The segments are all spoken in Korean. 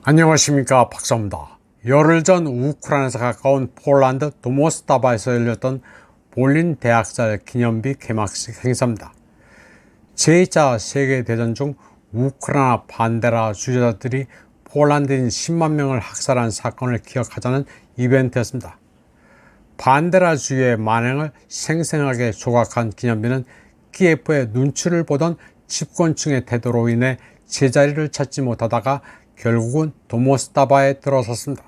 안녕하십니까, 박사입니다. 열흘 전 우크라이나에서 가까운 폴란드 도모스타바에서 열렸던 볼린 대학살 기념비 개막식 행사입니다. 제2차 세계대전 중 우크라이나 반데라 주재자들이 폴란드인 10만 명을 학살한 사건을 기억하자는 이벤트였습니다. 반데라주의의 만행을 생생하게 조각한 기념비는 키예프의 눈치를 보던 집권층의 태도로 인해 제자리를 찾지 못하다가 결국은 도모스타바에 들어섰습니다.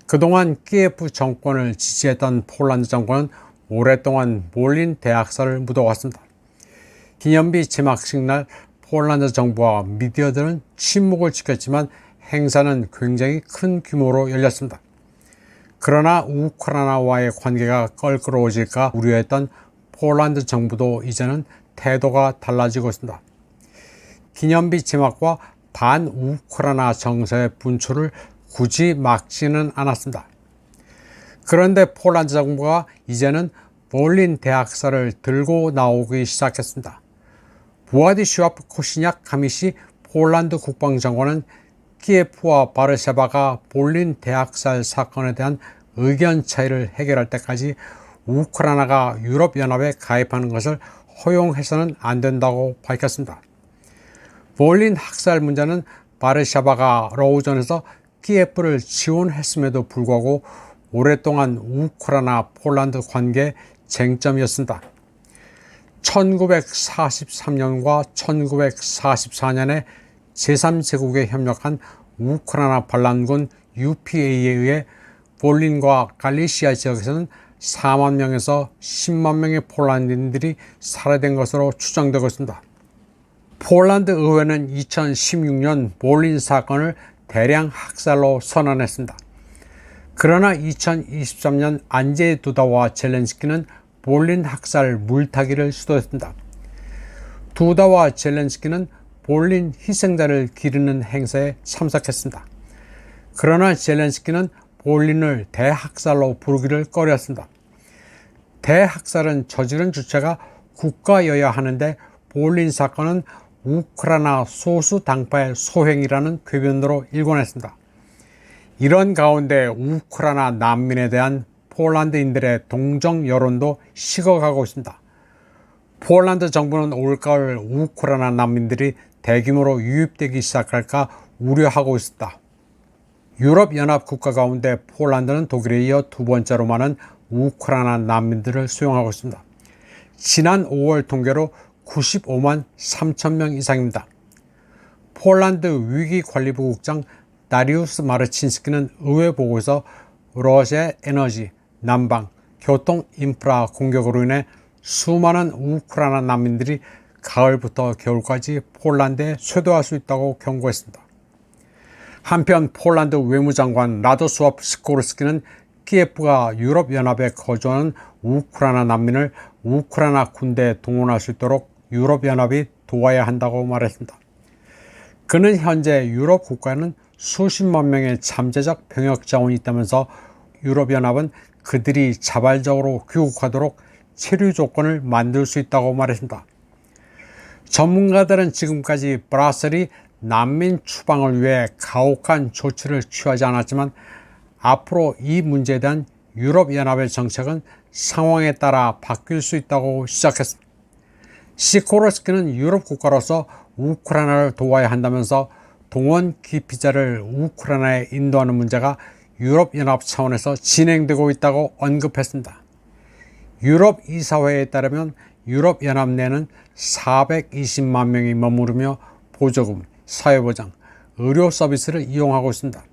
그동안 키예프 정권을 지지했던 폴란드 정권은 오랫동안 볼린 대학살을 묻어왔습니다. 기념비 개막식 날 폴란드 정부와 미디어들은 침묵을 지켰지만 행사는 굉장히 큰 규모로 열렸습니다. 그러나 우크라이나와의 관계가 껄끄러워질까 우려했던 폴란드 정부도 이제는 태도가 달라지고 있습니다. 기념비 제막과 반우크라이나 정서의 분출을 굳이 막지는 않았습니다. 그런데 폴란드 정부가 이제는 볼린 대학살을 들고 나오기 시작했습니다. 부아디슈아 코시냑 가미시 폴란드 국방장관은 키예프와 바르샤바가 볼린 대학살 사건에 대한 의견 차이를 해결할 때까지 우크라이나가 유럽연합에 가입하는 것을 허용해서는 안 된다고 밝혔습니다. 볼린 학살 문제는 바르샤바가 러우전에서 키예프를 지원했음에도 불구하고 오랫동안 우크라이나 폴란드 관계 쟁점이었습니다. 1943년과 1944년에 제3제국에 협력한 우크라이나 반란군 UPA에 의해 볼린과 갈리시아 지역에서는 4만 명에서 10만 명의 폴란드인들이 살해된 것으로 추정되고 있습니다. 폴란드 의회는 2016년 볼린 사건을 대량 학살로 선언했습니다. 그러나 2023년 안제이 두다와 젤렌스키는 볼린 학살 물타기를 시도했습니다. 두다와 젤렌스키는 볼린 희생자를 기리는 행사에 참석했습니다. 그러나 젤렌스키는 볼린을 대학살로 부르기를 꺼려했습니다. 대학살은 저지른 주체가 국가여야 하는데 볼린 사건은 우크라이나 소수 당파의 소행이라는 궤변으로 일관했습니다. 이런 가운데 우크라이나 난민에 대한 폴란드인들의 동정 여론도 식어가고 있습니다. 폴란드 정부는 올가을 우크라이나 난민들이 대규모로 유입되기 시작할까 우려하고 있습니다. 유럽연합 국가 가운데 폴란드는 독일에 이어 두 번째로 많은 우크라이나 난민들을 수용하고 있습니다. 지난 5월 통계로 95만 3천 명 이상입니다. 폴란드 위기관리부 국장 다리우스 마르친스키는 의회 보고에서 러시아의 에너지, 난방, 교통 인프라 공격으로 인해 수많은 우크라이나 난민들이 가을부터 겨울까지 폴란드에 쇄도할 수 있다고 경고했습니다. 한편 폴란드 외무장관 라도스왑 스코르스키는 키예프가 유럽연합에 거주하는 우크라이나 난민을 우크라이나 군대에 동원할 수 있도록 유럽연합이 도와야 한다고 말했습니다. 그는 현재 유럽 국가에는 수십만 명의 잠재적 병역 자원이 있다면서 유럽연합은 그들이 자발적으로 귀국하도록 체류 조건을 만들 수 있다고 말했습니다. 전문가들은 지금까지 브라셀이 난민 추방을 위해 가혹한 조치를 취하지 않았지만 앞으로 이 문제에 대한 유럽연합의 정책은 상황에 따라 바뀔 수 있다고 시작했습니다. 시코르스키는 유럽 국가로서 우크라이나를 도와야 한다면서 동원 기피자를 우크라이나에 인도하는 문제가 유럽연합 차원에서 진행되고 있다고 언급했습니다. 유럽 이사회에 따르면 유럽연합 내는 420만 명이 머무르며 보조금, 사회보장, 의료 서비스를 이용하고 있습니다.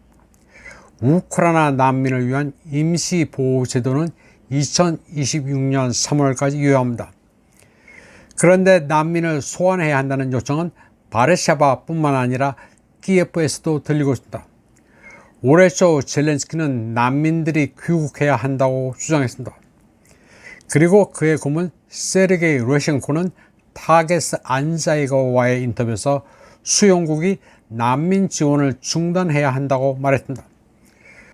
우크라이나 난민을 위한 임시보호제도는 2026년 3월까지 유효합니다. 그런데 난민을 소환해야 한다는 요청은 바르샤바뿐만 아니라 키예프에서도 들리고 있습니다. 올해 초 젤렌스키는 난민들이 귀국해야 한다고 주장했습니다. 그리고 그의 고문 세르게이 레셴코는 타게스 안자이거와의 인터뷰에서 수용국이 난민 지원을 중단해야 한다고 말했습니다.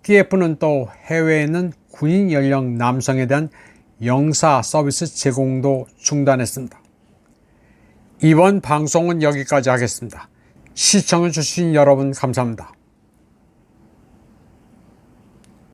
키예프는 또 해외에 있는 군인 연령 남성에 대한 영사 서비스 제공도 중단했습니다. 이번 방송은 여기까지 하겠습니다. 시청해주신 여러분 감사합니다.